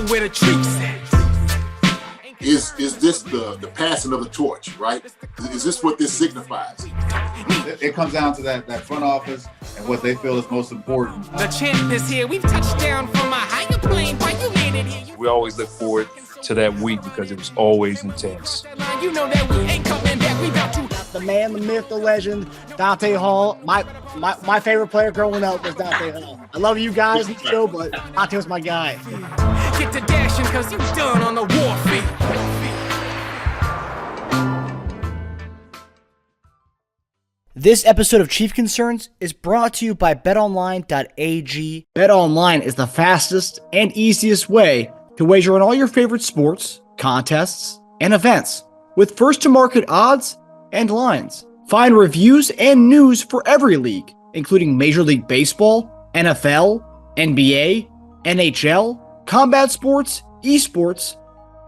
know where the treats at. Is this the passing of the torch, right? Is this what this signifies? It comes down to that front office and what they feel is most important. The champ is here. We've touched down from a higher plane. Why you landed here? We always look forward to that week because it was always intense. You know that we ain't coming back. We about to. The man, the myth, the legend, Dante Hall. My favorite player growing up was Dante Hall. I love you guys in the show, but Dante was my guy. Get to dashing because you done on the warfield. This episode of Chief Concerns is brought to you by BetOnline.AG. BetOnline is the fastest and easiest way to wager on all your favorite sports, contests, and events with first-to-market odds and lines. Find reviews and news for every league, including Major League Baseball, NFL, NBA, NHL, combat sports, esports,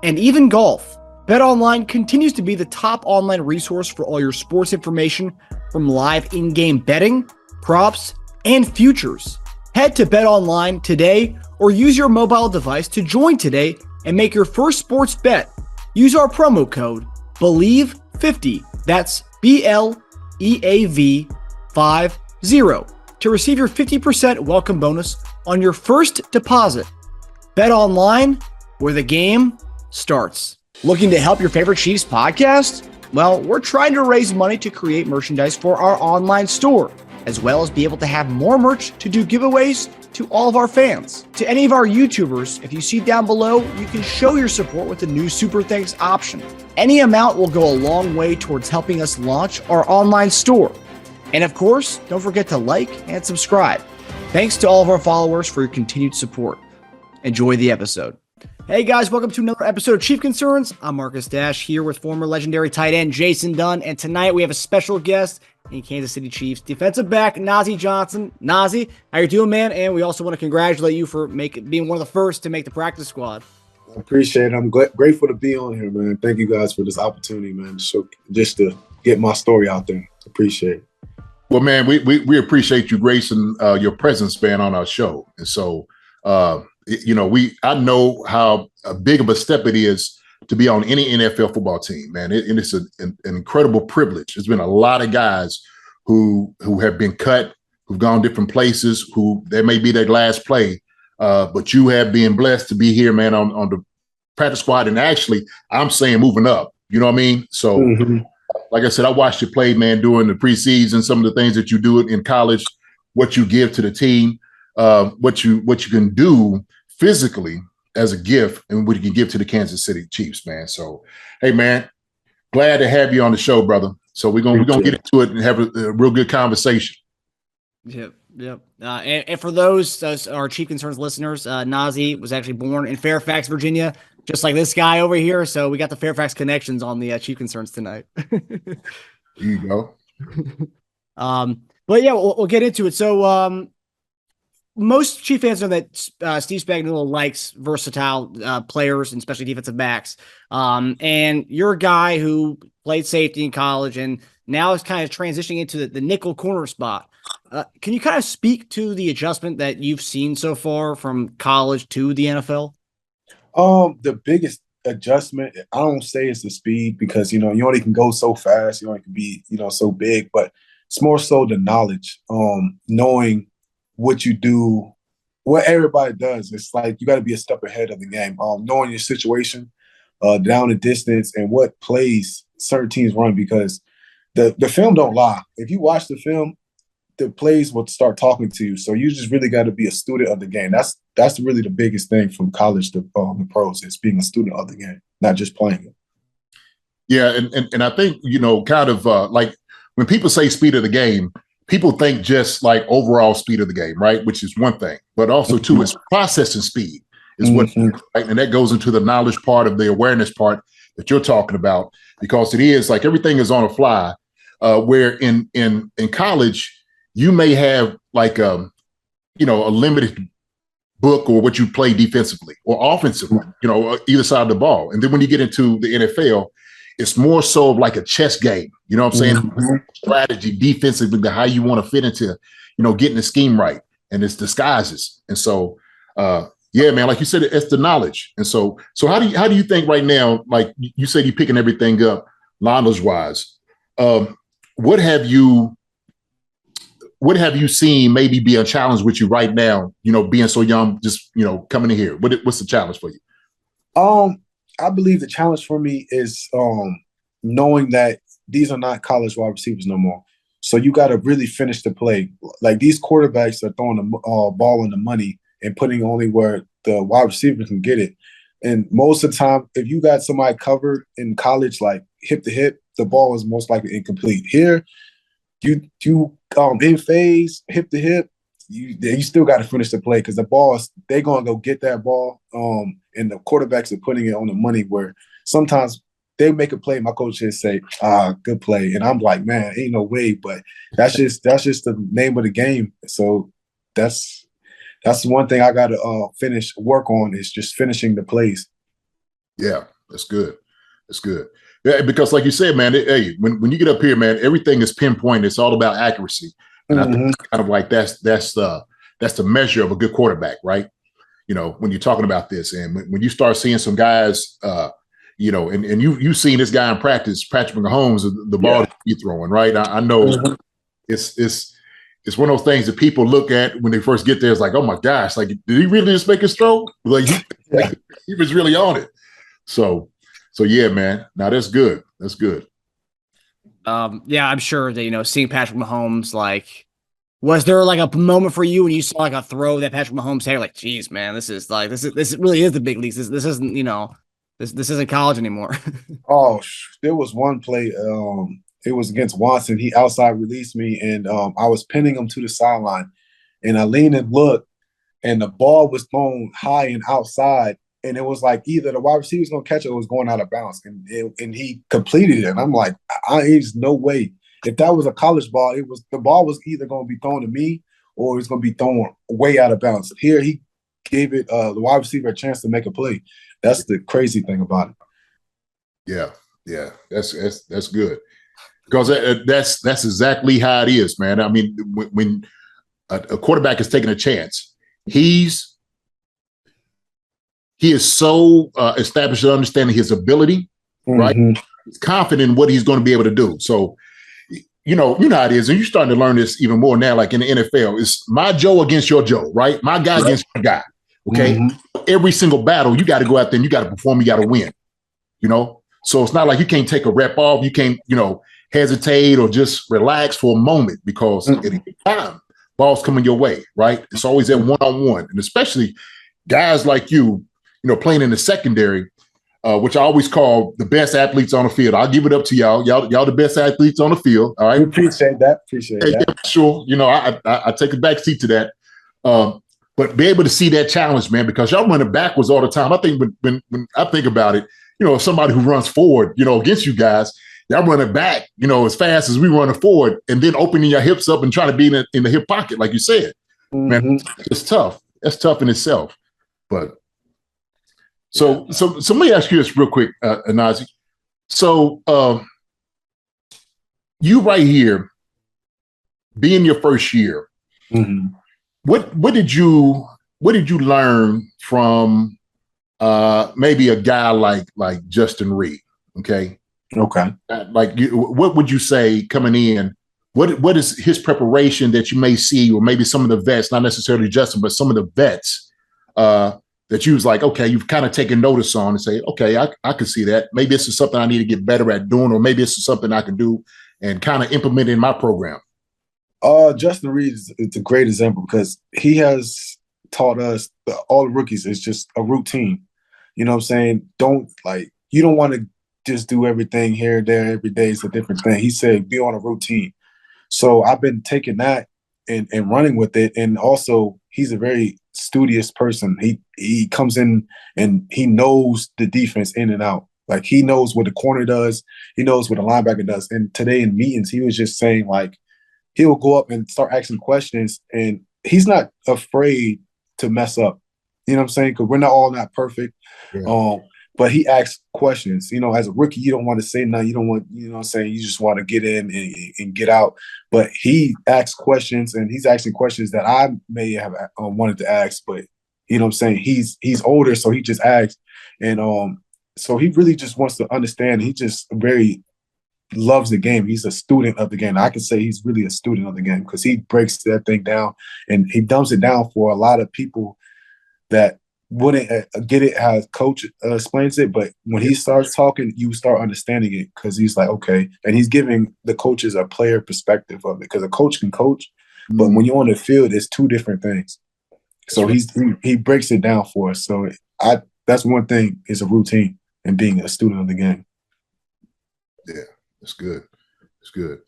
and even golf. BetOnline continues to be the top online resource for all your sports information from live in-game betting, props, and futures. Head to BetOnline today or use your mobile device to join today and make your first sports bet. Use our promo code BELIEVE50, that's BLEAV50, to receive your 50% welcome bonus on your first deposit. BetOnline, where the game starts. Looking to help your favorite Chiefs podcast? Well, we're trying to raise money to create merchandise for our online store, as well as be able to have more merch to do giveaways to all of our fans. To any of our YouTubers, if you see down below, you can show your support with the new Super Thanks option. Any amount will go a long way towards helping us launch our online store. And of course, don't forget to like and subscribe. Thanks to all of our followers for your continued support. Enjoy the episode. Hey guys, welcome to another episode of Chief Concerns. I'm Marcus Dash here with former legendary tight end Jason Dunn, and tonight we have a special guest in Kansas City Chiefs defensive back Nazeeh Johnson. Nazeeh, how you doing, man? And we also want to congratulate you for being one of the first to make the practice squad. I appreciate it. I'm grateful to be on here, man. Thank you guys for this opportunity, man, just to get my story out there. Appreciate it. Well, man, we appreciate you gracing your presence, man, on our show. And so, I know how big of a step it is to be on any NFL football team, man. And it's an incredible privilege. There's been a lot of guys who have been cut, who've gone different places, who that may be their last play. But you have been blessed to be here, man, on the practice squad. And actually, I'm saying moving up. You know what I mean? So, like I said, I watched you play, man, during the preseason, some of the things that you do in college, what you give to the team, what you can do physically as a gift, and what you can give to the Kansas City Chiefs, man. So, hey, man, glad to have you on the show, brother. So we're gonna get into it and have a real good conversation. Yep. And for those our Chief Concerns listeners, Nazeeh was actually born in Fairfax, Virginia, just like this guy over here. So we got the Fairfax connections on the Chief Concerns tonight. There you go. But yeah, we'll get into it. So most Chief fans know that Steve Spagnuolo likes versatile players, and especially defensive backs. And you're a guy who played safety in college and now is kind of transitioning into the nickel corner spot. Can you kind of speak to the adjustment that you've seen so far from college to the NFL? The biggest adjustment, I don't say it's the speed, because, you only can go so fast, you only can be, so big, but it's more so the knowledge, knowing what you do, what everybody does. It's like you got to be a step ahead of the game, knowing your situation, down the distance, and what plays certain teams run, because the film don't lie. If you watch the film, the plays will start talking to you. So you just really got to be a student of the game. That's really the biggest thing from college to the pros, is being a student of the game, not just playing it. Yeah, and I think, kind of like when people say speed of the game, people think just like overall speed of the game, right? Which is one thing, but also too is processing speed is what, right? And that goes into the knowledge part of the awareness part that you're talking about, because it is like everything is on a fly. Where in college, you may have like a limited book or what you play defensively or offensively, either side of the ball. And then when you get into the NFL, it's more so of like a chess game. You know what I'm saying? Strategy defensively, to how you want to fit into, getting the scheme right, and it's disguises. And so Yeah, man. Like you said, it's the knowledge. And so how do you think right now? Like you said, you're picking everything up knowledge wise. What have you seen maybe be a challenge with you right now? You know, being so young, just coming in here. What's the challenge for you? I believe the challenge for me is knowing that these are not college wide receivers no more. So you got to really finish the play. Like these quarterbacks are throwing the ball in the money and putting only where the wide receiver can get it. And most of the time, if you got somebody covered in college, like hip to hip, the ball is most likely incomplete. Here, you in phase, hip to hip, you still got to finish the play because the ball they're gonna go get that ball. And the quarterbacks are putting it on the money where sometimes they make a play. My coach just say, good play. And I'm like, man, ain't no way. But that's just the name of the game. So that's one thing I got to work on is just finishing the plays. Yeah, that's good. That's good. Yeah, because like you said, man, when you get up here, man, everything is pinpointed. It's all about accuracy. And I think kind of like that's the measure of a good quarterback, right? When you're talking about this, and when you start seeing some guys, and you've seen this guy in practice, Patrick Mahomes, the ball that he's throwing, right? I know it's one of those things that people look at when they first get there. It's like, oh my gosh, like, did he really just make his throw? Like he was really on it. So yeah, man. Now that's good. That's good. Yeah, I'm sure that, seeing Patrick Mahomes, like, was there like a moment for you when you saw like a throw that Patrick Mahomes had? Like, geez, man, this really is the big leagues. This isn't, this isn't college anymore. There was one play. It was against Watson. He outside released me, and I was pinning him to the sideline, and I leaned and looked, and the ball was thrown high and outside, and it was like either the wide receiver was going to catch it or it was going out of bounds, and he completed it. And I'm like, there's no way. If that was a college ball, the ball was either going to be thrown to me or it's going to be thrown way out of bounds. Here, he gave it the wide receiver a chance to make a play. That's the crazy thing about it. Yeah, that's good. Because that's exactly how it is, man. I mean, when a quarterback is taking a chance, he is so established in understanding his ability, right? He's confident in what he's going to be able to do. So, you know how it is, and you're starting to learn this even more now. Like in the NFL, it's my Joe against your Joe, right? My guy against your guy. Okay, every single battle, you got to go out there and you got to perform. You got to win. So it's not like you can't take a rep off. You can't, hesitate or just relax for a moment because at any time, ball's coming your way, right? It's always that one-on-one, and especially guys like you, playing in the secondary, which I always call the best athletes on the field. I'll give it up to y'all. Y'all the best athletes on the field. All right. We appreciate that. Yeah, sure. I take a back seat to that. But be able to see that challenge, man, because y'all running backwards all the time. I think when I think about it, somebody who runs forward, against you guys, y'all running back, as fast as we running forward, and then opening your hips up and trying to be in the hip pocket, like you said. Man, it's tough. That's tough in itself. But so let me ask you this real quick, Nazeeh. So you right here, being your first year, what did you learn from maybe a guy like Justin Reid? Okay. What would you say coming in? What is his preparation that you may see, or maybe some of the vets, not necessarily Justin, but some of the vets that you was like, okay, you've kind of taken notice on and say, okay, I can see that. Maybe this is something I need to get better at doing, or maybe this is something I can do and kind of implement in my program. Justin Reid is a great example because he has taught us all the rookies is just a routine. You know what I'm saying? You don't want to just do everything here, there, every day is a different thing. He said, be on a routine. So I've been taking that and running with it. And also he's a very studious person. He comes in and he knows the defense in and out. Like he knows what the corner does. He knows what the linebacker does. And today in meetings, he was just saying he will go up and start asking questions, and he's not afraid to mess up. You know what I'm saying? Because we're not perfect. Yeah. But he asks questions. As a rookie, you don't want to say nothing. You don't want, what I'm saying? You just want to get in and get out. But he asks questions, and he's asking questions that I may have wanted to ask, but You know what I'm saying? He's older, so he just asks. And so he really just wants to understand. He just very loves the game. He's a student of the game. I can say he's really a student of the game because he breaks that thing down and he dumps it down for a lot of people that wouldn't get it how coach explains it. But when he starts talking, you start understanding it because he's like, okay. And he's giving the coaches a player perspective of it because a coach can coach, but when you're on the field, it's two different things. So he breaks it down for us. So that's one thing is a routine and being a student of the game. Yeah, that's good. That's good.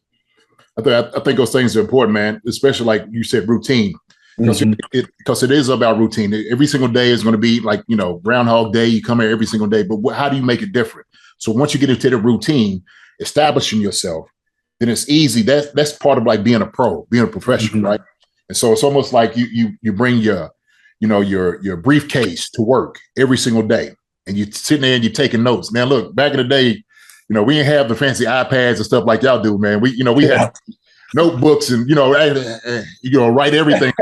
I think those things are important, man, especially like you said, routine. Because it is about routine. Every single day is going to be like, Groundhog Day. You come here every single day, but how do you make it different? So once you get into the routine, establishing yourself, then it's easy. That's part of like being a pro, being a professional, right? And so it's almost like you bring your briefcase to work every single day, and you're sitting there and you're taking notes. Now, look, back in the day, we didn't have the fancy iPads and stuff like y'all do, man. We had notebooks and write everything.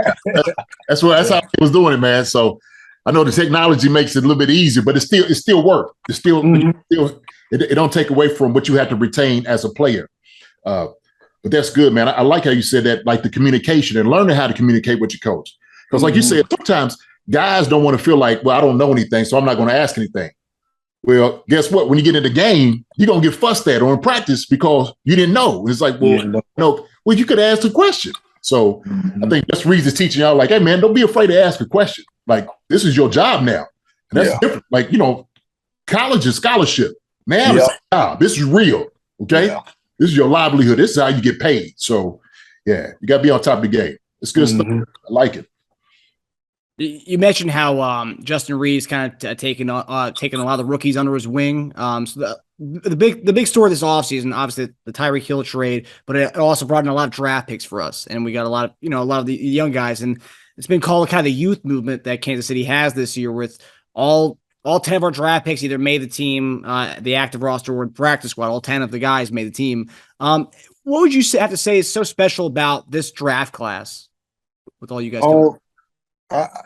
That's how I was doing it, man. So I know the technology makes it a little bit easier, but it still work. It still it don't take away from what you have to retain as a player. But that's good, man. I like how you said that, like the communication and learning how to communicate with your coach. Because like you said, sometimes guys don't want to feel like, well, I don't know anything, so I'm not going to ask anything. Well, guess what? When you get in the game, you're going to get fussed at or in practice because you didn't know. It's like, well, you could ask a question. So I think that's Reid's teaching y'all like, hey, man, don't be afraid to ask a question. Like, this is your job now. And that's different. Like, college is scholarship. Now it's a job. This is real, okay? Yeah. This is your livelihood. This is how you get paid. So, yeah, you got to be on top of the game. It's good stuff. I like it. You mentioned how Justin Reid's kind of taking a lot of the rookies under his wing. So the big story this offseason, obviously the Tyreek Hill trade, but it also brought in a lot of draft picks for us, and we got a lot of the young guys, and it's been called kind of the youth movement that Kansas City has this year, with all 10 of our draft picks either made the team, the active roster, or practice squad. All 10 of the guys made the team. What would you have to say is so special about this draft class with all you guys?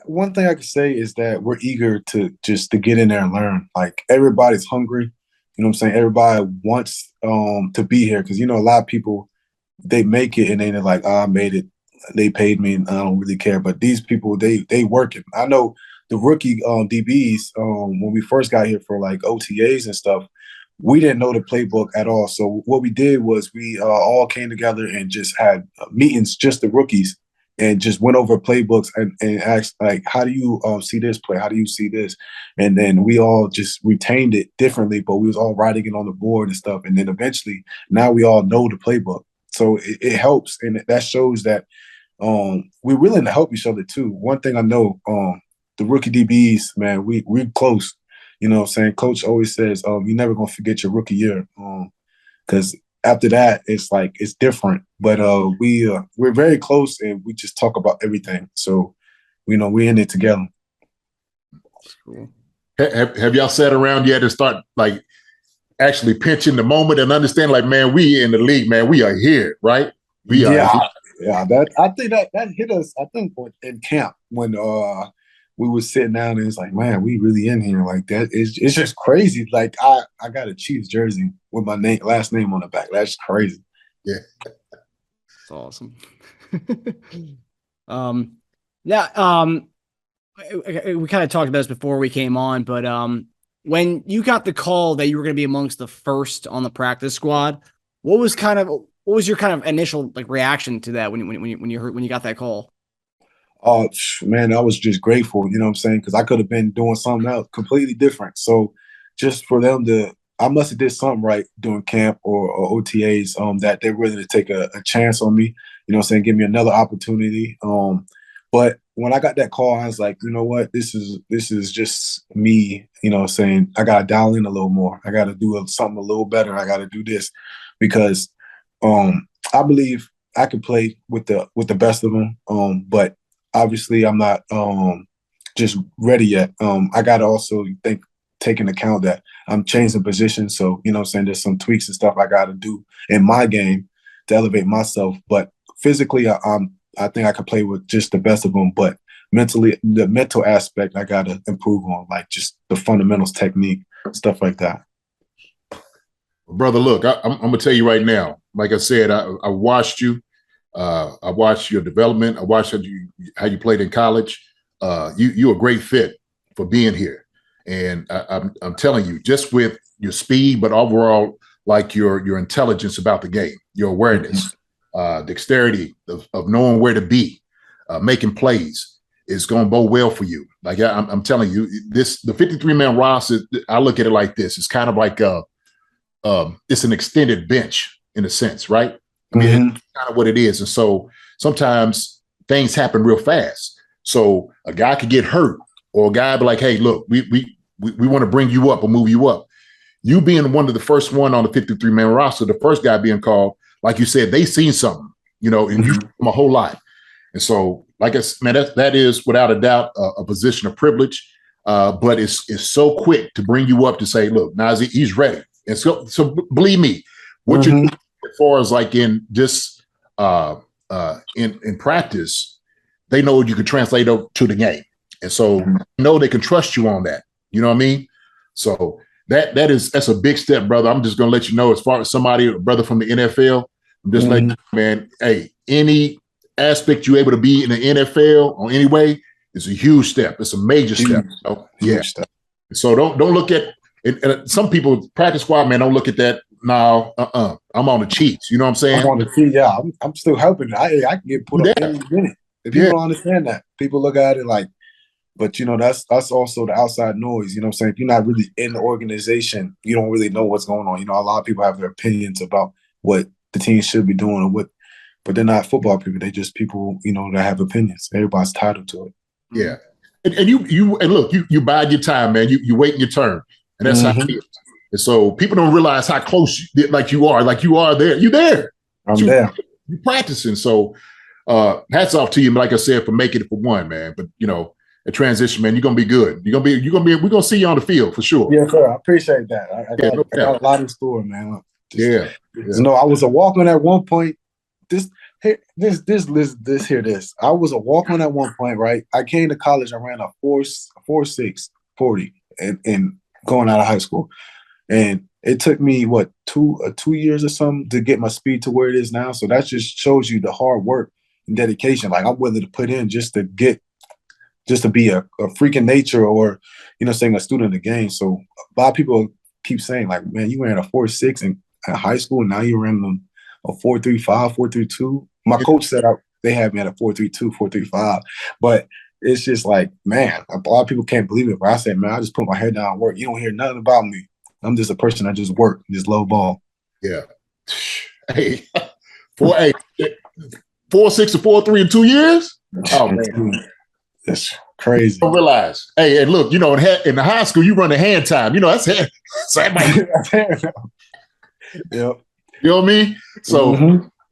One thing I could say is that we're eager to get in there and learn. Like, everybody's hungry. You know what I'm saying? Everybody wants to be here because, a lot of people, they make it and then they're like, I made it. They paid me and I don't really care. But these people, they working. I know the rookie DBs, when we first got here for like OTAs and stuff, we didn't know the playbook at all. So what we did was we all came together and just had meetings, just the rookies, and just went over playbooks and asked, like, how do you see this play? How do you see this? And then we all just retained it differently, but we was all writing it on the board and stuff. And then eventually, now we all know the playbook. So it helps, and that shows that we're willing to help each other too. One thing I know, the rookie DBs, man, we're close. You know what I'm saying? Coach always says, you're never going to forget your rookie year. Because after that, it's like, it's different. But we're very close, and we just talk about everything. So, we're in it together. Cool. Have y'all sat around yet and start, like, actually pinching the moment and understand, like, man, we in the league, man, we are here, right? We are here. Yeah, I think that hit us, I think, in camp when we was sitting down and it's like, man, we really in here like that. It's just crazy. Like, I got a Chiefs jersey with my last name on the back. That's crazy. Yeah. That's awesome. We kind of talked about this before we came on, but when you got the call that you were going to be amongst the first on the practice squad, what was your kind of initial like reaction to that when you got that call? Oh, man, I was just grateful, you know what I'm saying? Because I could have been doing something else completely different. So just for them I must have did something right during camp or OTAs that they're willing to take a chance on me, you know what I'm saying, give me another opportunity. But when I got that call, I was like, you know what, this is just me, you know what I'm saying? I got to dial in a little more. I got to do something a little better. I got to do this because I believe I can play with the best of them, but obviously, I'm not just ready yet. I got to also take into account that I'm changing positions. So, you know what I'm saying, there's some tweaks and stuff I got to do in my game to elevate myself. But physically, I think I can play with just the best of them. But the mental aspect I got to improve on, like just the fundamentals, technique, stuff like that. Brother, look, I'm going to tell you right now, like I said, I watched you. I watched your development. I watched how you played in college. You're a great fit for being here. And I'm telling you, just with your speed, but overall, like your intelligence about the game, your awareness, dexterity of knowing where to be, making plays is going to bode well for you. Like I'm telling you, the 53-man roster, I look at it like this. It's kind of like it's an extended bench in a sense, right? I mean, it's kind of what it is. And so sometimes things happen real fast. So a guy could get hurt, or a guy be like, hey, look, we want to bring you up or move you up. You being one of the first one on the 53-man roster, the first guy being called, like you said, they seen something, and you from a whole lot. And so, like I said, man, that is without a doubt a position of privilege. But it's so quick to bring you up to say, look, Nazeeh, he's ready. And so believe me, what you're doing as far as like in just in practice, they know you can translate over to the game. And so they can trust you on that. You know what I mean? So that's a big step, brother. I'm just gonna let you know, as far as somebody, a brother from the NFL, I'm just letting you, man, hey, any aspect you're able to be in the NFL or any way is a huge step. It's a major step. Yeah. Step. So don't look at and some people, practice squad, man, don't look at that. No, I'm on the Chiefs. You know what I'm saying? I'm on the Chiefs, yeah. I'm still helping. I can get put up any minute. If people don't understand that, people look at it like, but that's also the outside noise. You know what I'm saying? If you're not really in the organization, you don't really know what's going on. A lot of people have their opinions about what the team should be doing but they're not football people. They're just people, that have opinions. Everybody's entitled to it. Yeah. And you look, you bide your time, man. You wait your turn. And that's how it is. And so people don't realize how close you are there. You're there. I'm there. You're practicing. So hats off to you, like I said, for making it for one, man. But a transition, man, you're gonna be good. We're gonna see you on the field for sure. Yeah, sir. I appreciate that. I got a lot in store, man. I was a walk-on at one point. This. I was a walk-on at one point, right? I came to college. I ran a 4.6 40 and going out of high school, and it took me 2 years or something to get my speed to where it is now. So that just shows you the hard work and dedication. Like I'm willing to put in just to be a freak in nature, or saying a student of the game. So a lot of people keep saying like, man, you ran a 4.6 in high school, and now you ran a 4.35, 4.32. My coach said they had me at a 4.32, 4.35, but it's just like, man, a lot of people can't believe it. But I said, man, I just put my head down and work. You don't hear nothing about me. I'm just a person that just work, just low ball. Yeah. Hey, 4.6 to 4.3 in 2 years? Oh man, that's crazy. I don't realize. Hey, and look, in the high school, you run the hand time. That's hand. So that might. Yep. You know what I mean? So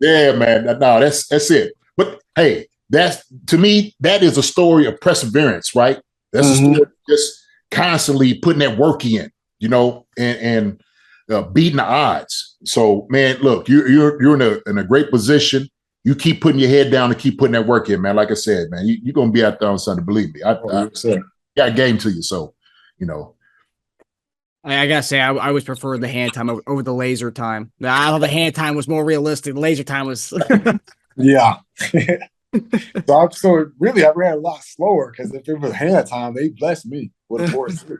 yeah, man. No, that's it. But hey, to me, that is a story of perseverance, right? That's a story of just constantly putting that work in, and beating the odds. So, man, look, you're in a great position. You keep putting your head down and keep putting that work in, man. Like I said, man, you're gonna be out there on Sunday. Believe me, I got a game to you. So, I gotta say, I always preferred the hand time over the laser time. I thought the hand time was more realistic. The laser time was. Yeah. So really, I ran a lot slower, because if it was hand time, they blessed me with a 4.6.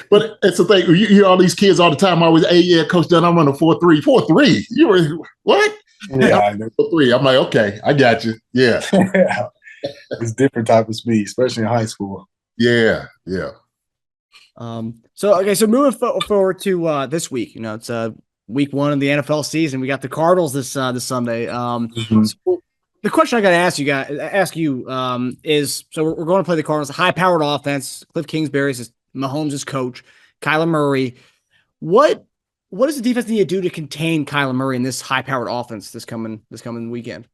But it's the thing. You hear all these kids all the time. Always, hey, yeah, Coach Dunn, I'm running 4.3. 4.3? You were what? Yeah, 4.3. I'm like, okay, I got you. Yeah. It's different type of speed, especially in high school. Yeah. So moving forward to this week. It's week 1 of the NFL season. We got the Cardinals this Sunday. So the question I got to ask you is: so we're going to play the Cardinals, a high-powered offense. Cliff Kingsbury is Mahomes' coach. Kyler Murray. What does the defense need to do to contain Kyler Murray in this high-powered offense this coming weekend?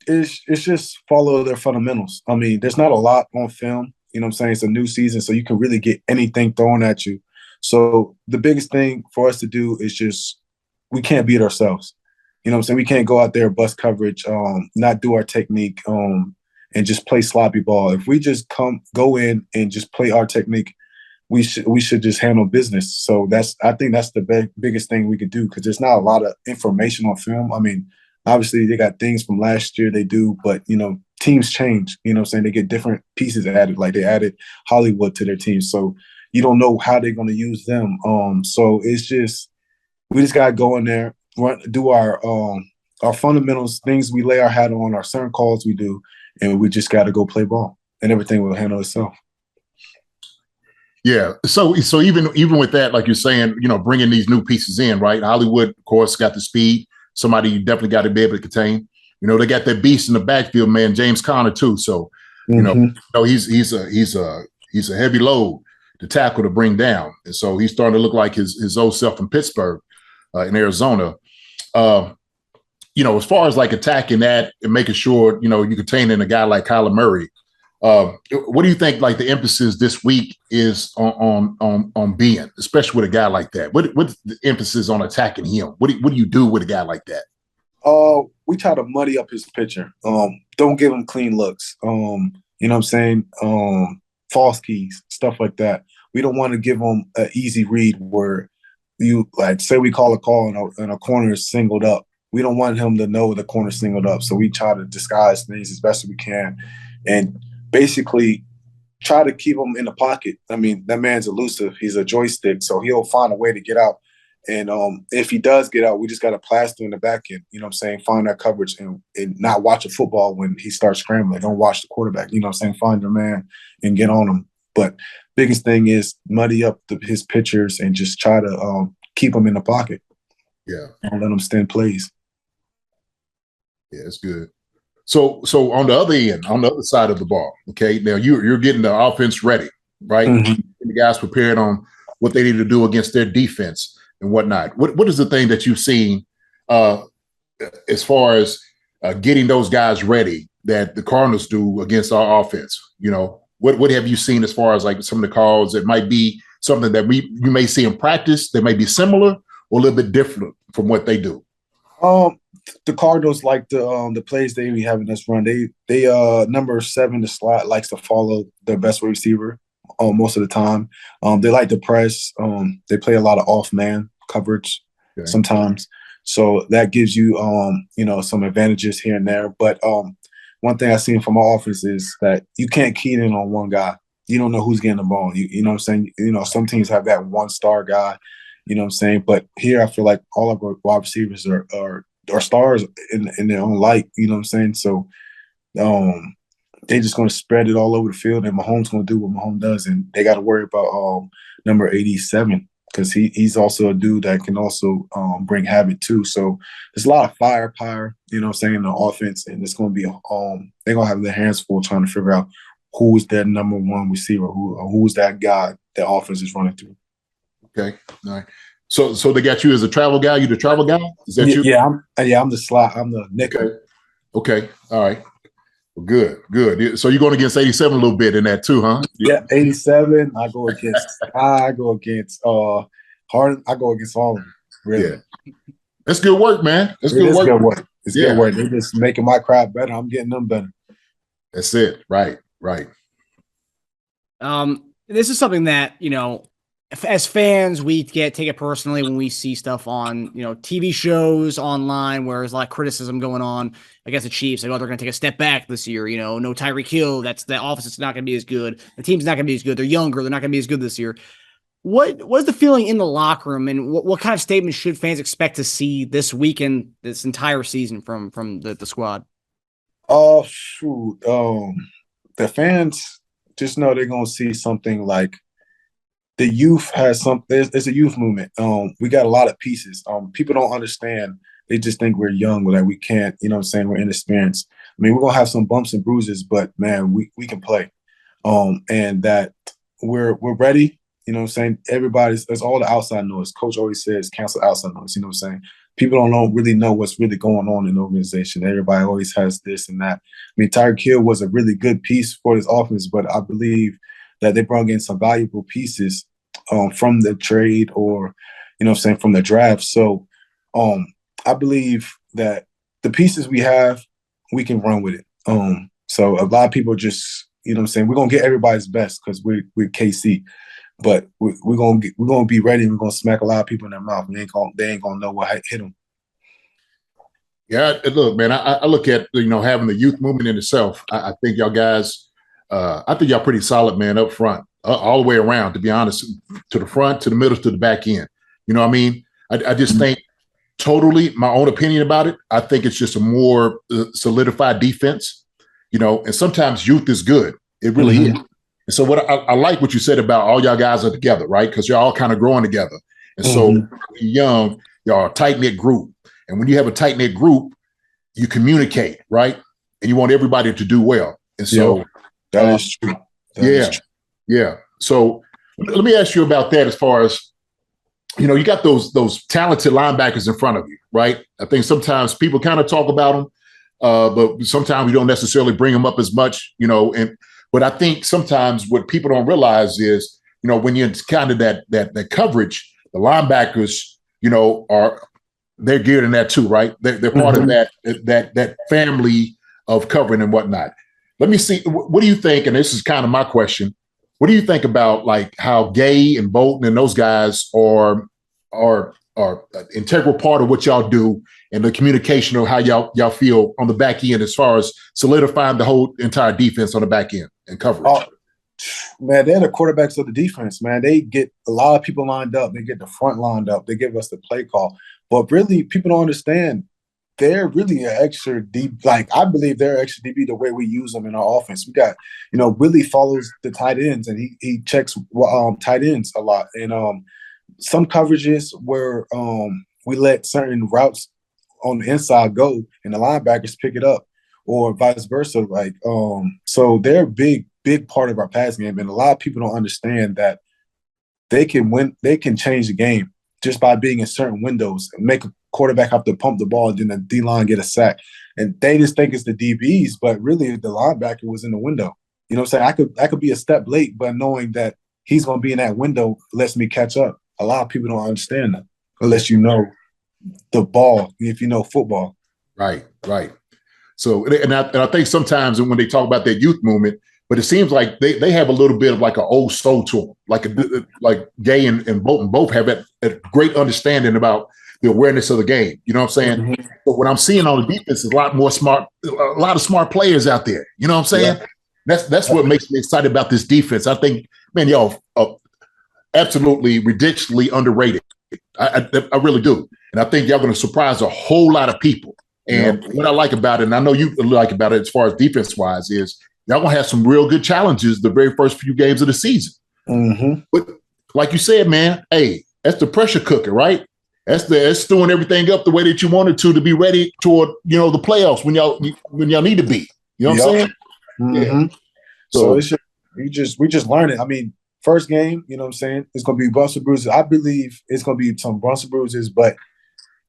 It's just follow their fundamentals. I mean, there's not a lot on film. You know what I'm saying? It's a new season, so you can really get anything thrown at you. So the biggest thing for us to do is we can't beat ourselves. You know what I'm saying? We can't go out there, bust coverage, not do our technique, and just play sloppy ball. If we just go in and just play our technique, we should just handle business. So I think that's the biggest thing we could do, because there's not a lot of information on film. I mean, obviously they got things from last year they do, but teams change. You know what I'm saying? They get different pieces added. Like they added Hollywood to their team, so you don't know how they're going to use them. So it's just we just got to go in there, do our fundamentals, things we lay our hat on, our certain calls we do, and we just got to go play ball, and everything will handle itself. Yeah. So even with that, like you're saying, bringing these new pieces in, right? Hollywood, of course, got the speed. Somebody you definitely got to be able to contain. They got that beast in the backfield, man, James Conner too. So, he's a heavy load to tackle, to bring down, and so he's starting to look like his old self in Pittsburgh, in Arizona. As far as like attacking that and making sure you containing a guy like Kyler Murray. What do you think, like, the emphasis this week is on being, especially with a guy like that? What's the emphasis on attacking him? What do you do with a guy like that? We try to muddy up his picture. Don't give him clean looks. You know what I'm saying? False keys, stuff like that. We don't want to give him an easy read where you, like, say we call a call and a corner is singled up. We don't want him to know the corner singled up. So we try to disguise things as best as we can and basically try to keep him in the pocket. I mean, that man's elusive. He's a joystick, so he'll find a way to get out. And if he does get out, we just got to plaster in the back end, you know what I'm saying? Find that coverage and not watch a football when he starts scrambling. Don't watch the quarterback, you know what I'm saying? Find your man and get on him. But biggest thing is muddy up his pitchers and just try to keep him in the pocket. Yeah. Don't let him stand plays. Yeah, it's good. So on the other end, on the other side of the ball, okay, now you're getting the offense ready, right? Mm-hmm. The guys prepared on what they need to do against their defense and whatnot. What is the thing that you've seen as far as getting those guys ready that the Cardinals do against our offense? What have you seen as far as like some of the calls that might be something that you may see in practice that may be similar or a little bit different from what they do? The Cardinals like the plays they be having us run. They number 7, the slot, likes to follow their best receiver most of the time. They like to press. They play a lot of off man coverage sometimes, so that gives you some advantages here and there. But one thing I've seen from our offense is that you can't key in on one guy. You don't know who's getting the ball. You know what I'm saying? Some teams have that one star guy. You know what I'm saying? But here I feel like all of our wide receivers are stars in their own light, you know what I'm saying? So they're just going to spread it all over the field, and Mahomes going to do what Mahomes does, and they got to worry about number 87 because he's also a dude that can also bring havoc too. So there's a lot of firepower, you know what I'm saying, in the offense, and it's going to be they're going to have their hands full trying to figure out who's their number one receiver, who's that guy that offense is running through. Okay, all right. So they got you as a travel guy. You the travel guy? Is that you? Yeah, I'm the slot. I'm the nickel. Okay. All right. Well, good. So you're going against 87 a little bit in that too, huh? Yeah, 87. I go against Harden. I go against all of them. Really. Yeah. That's good work, man. That's good work. It's good work. They're just making my craft better. I'm getting them better. That's it. Right. This is something that, as fans, we take it personally when we see stuff on, TV shows online where there's a lot of criticism going on against the Chiefs. Like, they're going to take a step back this year. No Tyreek Hill. That's the offense. It's not going to be as good. The team's not going to be as good. They're younger. They're not going to be as good this year. What is the feeling in the locker room, and what kind of statements should fans expect to see this weekend, this entire season from the squad? Oh, shoot. The fans just know they're going to see something like the youth has something. There's a youth movement. We got a lot of pieces. People don't understand. They just think we're young, that we can't, you know what I'm saying, we're inexperienced. I mean, we're going to have some bumps and bruises, but, man, we can play. And that we're ready, you know what I'm saying? There's all the outside noise. Coach always says cancel outside noise, you know what I'm saying? People don't really know what's really going on in the organization. Everybody always has this and that. I mean, Tyreek Hill was a really good piece for this offense, but I believe that they brought in some valuable pieces from the trade or, from the draft. So I believe, that the pieces we have, we can run with it. So a lot of people just, you know what I'm saying, we're gonna get everybody's best because we're KC, but we're gonna be ready. We're gonna smack a lot of people in their mouth. They ain't gonna know what hit them. Yeah, look, man, I look at, having the youth movement in itself. I think y'all guys, I think y'all pretty solid, man, up front, all the way around, to be honest, to the front, to the middle, to the back end. You know what I mean? I just think, totally my own opinion about it, I think it's just a more solidified defense, and sometimes youth is good. It really is. And so what I like what you said about all y'all guys are together, right? Because you're all kind of growing together. And so when you're young, y'all are a tight-knit group. And when you have a tight-knit group, you communicate, right? And you want everybody to do well. And so that is true. Yeah. So let me ask you about that as far as, you got those talented linebackers in front of you, right? I think sometimes people kind of talk about them, but sometimes we don't necessarily bring them up as much, but I think sometimes what people don't realize is, when you're kind of that coverage, the linebackers, they're geared in that too, right? They're part of that family of covering and whatnot. Let me see. What do you think? And this is kind of my question. What do you think about like how Gay and Bolton and those guys are an integral part of what y'all do and the communication of how y'all feel on the back end as far as solidifying the whole entire defense on the back end and coverage? Man, they're the quarterbacks of the defense, man. They get a lot of people lined up. They get the front lined up. They give us the play call. But really, people don't understand. They're really an extra DB. Like, I believe they're extra DB the way we use them in our offense. We got, Willie follows the tight ends, and he checks tight ends a lot. And some coverages where we let certain routes on the inside go, and the linebackers pick it up, or vice versa. Like, so they're a big part of our passing game. And a lot of people don't understand that they can win. They can change the game just by being in certain windows and make a quarterback have to pump the ball, and then the D-line get a sack. And they just think it's the DBs, but really the linebacker was in the window. You know what I'm saying? I could be a step late, but knowing that he's going to be in that window lets me catch up. A lot of people don't understand that unless you know the ball, if you know football. Right. So, and I think sometimes when they talk about that youth movement, but it seems like they have a little bit of like an old soul to them, like Gay and Bolton both have a great understanding about the awareness of the game. You know what I'm saying? But what I'm seeing on the defense is a lot of smart players out there. You know what I'm saying? Yeah. That's what makes me excited about this defense. I think, man, y'all are absolutely ridiculously underrated. I really do. And I think y'all going to surprise a whole lot of people. And what I like about it, and I know you like about it as far as defense-wise, is y'all going to have some real good challenges the very first few games of the season. But like you said, man, hey, that's the pressure cooker, right? That's stewing everything up the way that you wanted to be ready toward, the playoffs when y'all need to be. You know what I'm saying? Yeah. So we just learn it. I mean, first game, you know what I'm saying, it's going to be bumps and bruises. I believe it's going to be some bumps and bruises, but,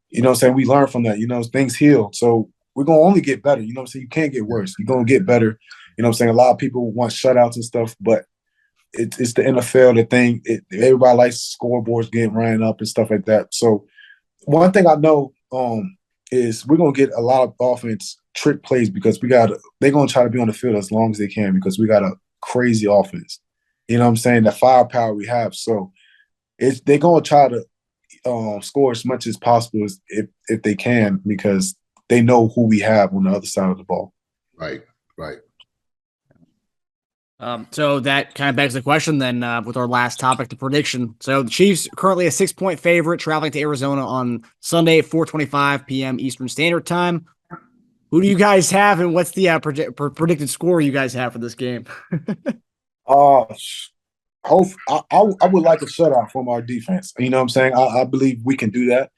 you know what I'm saying, we learn from that. Things heal. So we're going to only get better. You know what I'm saying? You can't get worse. You're going to get better. You know what I'm saying? A lot of people want shutouts and stuff, but it's the NFL, the thing. Everybody likes scoreboards getting ran up and stuff like that. So one thing I know is we're going to get a lot of offense trick plays because they're going to try to be on the field as long as they can because we got a crazy offense. You know what I'm saying? The firepower we have. So they're going to try to score as much as possible if they can because they know who we have on the other side of the ball. Right. So that kind of begs the question then with our last topic, the prediction. So the Chiefs currently a 6-point favorite traveling to Arizona on Sunday at 4:25 p.m. Eastern Standard Time. Who do you guys have, and what's the predicted score you guys have for this game? I would like a shutout from our defense. You know what I'm saying? I believe we can do that.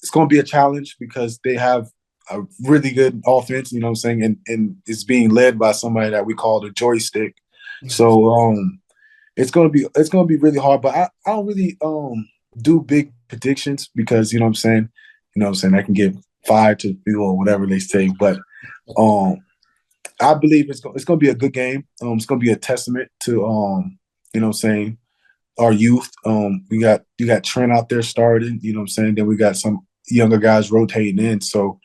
It's going to be a challenge because they have a really good offense, you know what I'm saying? And it's being led by somebody that we call the joystick. So it's gonna be really hard. But I don't really do big predictions because you know what I'm saying, I can get 5 to 0 or whatever they say. But I believe it's gonna be a good game. It's gonna be a testament to you know what I'm saying, our youth. You got Trent out there starting, you know what I'm saying, then we got some younger guys rotating in. So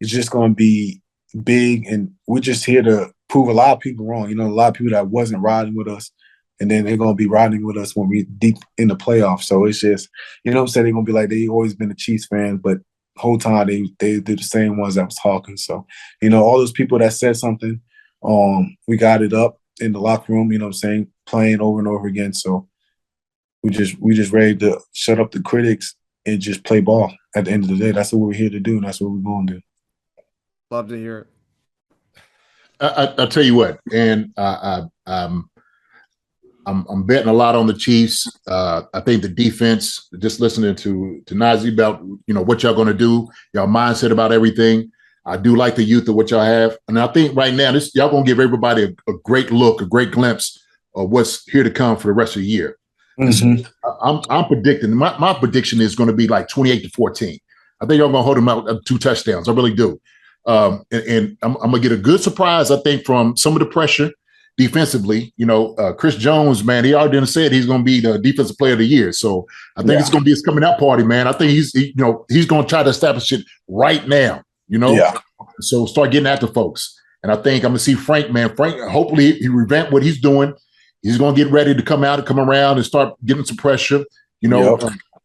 it's just going to be big, and we're just here to prove a lot of people wrong. You know, a lot of people that wasn't riding with us, and then they're going to be riding with us when we deep in the playoffs. So it's just, you know what I'm saying, they're going to be like, they always been a Chiefs fans, but the whole time they're the same ones that was talking. So, you know, all those people that said something, we got it up in the locker room, you know what I'm saying, playing over and over again. So we just ready to shut up the critics and just play ball. At the end of the day, that's what we're here to do, and that's what we're going to do. Love to hear it. I'll tell you what, and I'm betting a lot on the Chiefs. I think the defense, just listening to Nazeeh about, you know, what y'all going to do, y'all mindset about everything. I do like the youth of what y'all have. And I think right now, y'all going to give everybody a great look, a great glimpse of what's here to come for the rest of the year. Mm-hmm. I'm predicting, my prediction is going to be like 28-14. I think y'all going to hold them out 2 touchdowns. I really do. And I'm going to get a good surprise, I think, from some of the pressure defensively. You know, Chris Jones, man, he already said he's going to be the defensive player of the year. So I think it's going to be his coming out party, man. I think he's going to try to establish it right now, you know? Yeah. So start getting after folks. And I think I'm going to see Frank, man. Frank, hopefully he revamp what he's doing. He's going to get ready to come out and come around and start getting some pressure, you know.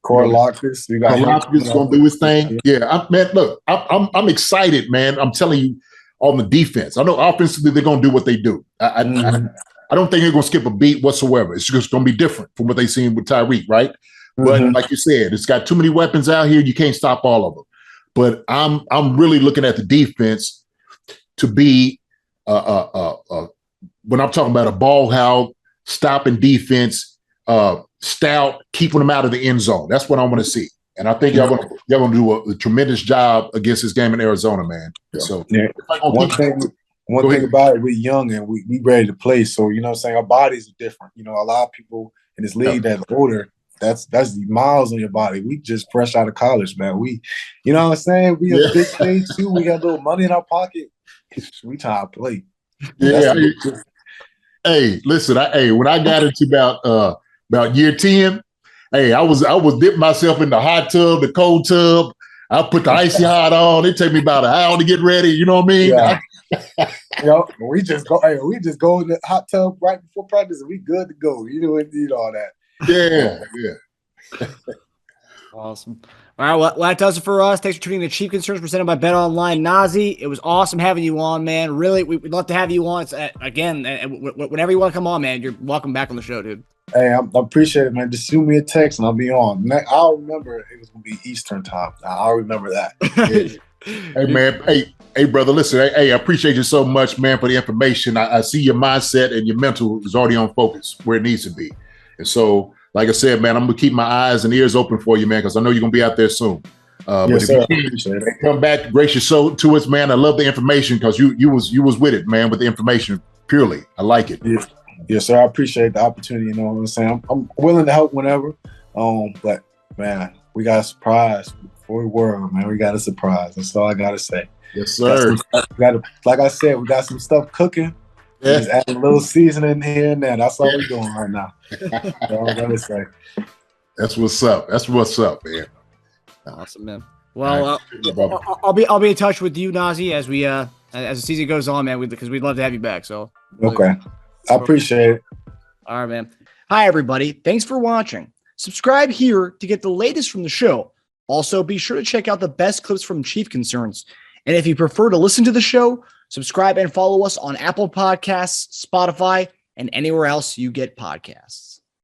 Corlockus, Corlockus going to do his thing. Yeah, man, look, I'm excited, man. I'm telling you, on the defense. I know offensively they're going to do what they do. I don't think they're going to skip a beat whatsoever. It's just going to be different from what they've seen with Tyreek, right? But like you said, it's got too many weapons out here. You can't stop all of them. But I'm really looking at the defense to be when I'm talking about a ball hound, stopping defense, stout, keeping them out of the end zone. That's what I want to see. And I think y'all gonna do a tremendous job against this game in Arizona, man. Yeah. So one thing about it, we're young and we ready to play. So you know what I'm saying, our bodies are different. You know, a lot of people in this league that's older, that's miles on your body. We just fresh out of college, man. We, you know what I'm saying? We a big stage too. We got a little money in our pocket. We try to play. Yeah. Hey, listen, when I got into about year 10, hey, I was dipping myself in the hot tub, the cold tub. I put the icy hot on. It take me about an hour to get ready. You know what I mean? Yeah. We just go in the hot tub right before practice, and we good to go. You know, and need all that. Yeah. Awesome. All right, well, that does it for us. Thanks for tuning in to Chief Concerns presented by BetOnline. Nazeeh, it was awesome having you on, man. Really, we'd love to have you on. Again, whenever you want to come on, man, you're welcome back on the show, dude. Hey, I appreciate it, man. Just shoot me a text and I'll be on. I'll remember it was going to be Eastern time. I'll remember that. Hey, man. Hey, brother, listen. Hey, I appreciate you so much, man, for the information. I see your mindset and your mental is already on focus where it needs to be. And so, like I said, man, I'm going to keep my eyes and ears open for you, man, because I know you're going to be out there soon. But if you can, come back, grace your soul to us, man. I love the information because you was with it, man, with the information purely. I like it. Yeah. Yes, sir. I appreciate the opportunity. You know what I'm saying? I'm willing to help whenever. But man, we got a surprise for the world, man. We got a surprise. That's all I gotta say. Yes, sir. Like I said, we got some stuff cooking. Yeah. Just add a little seasoning here and there. That's all we're doing right now. That's all I gotta say. That's what's up. That's what's up, man. Awesome, man. Well, I'll be in touch with you, Nazeeh, as the season goes on, man. Because we'd love to have you back. So okay. I appreciate it. All right, man. Hi, everybody. Thanks for watching. Subscribe here to get the latest from the show. Also, be sure to check out the best clips from Chief Concerns. And if you prefer to listen to the show, subscribe and follow us on Apple Podcasts, Spotify, and anywhere else you get podcasts.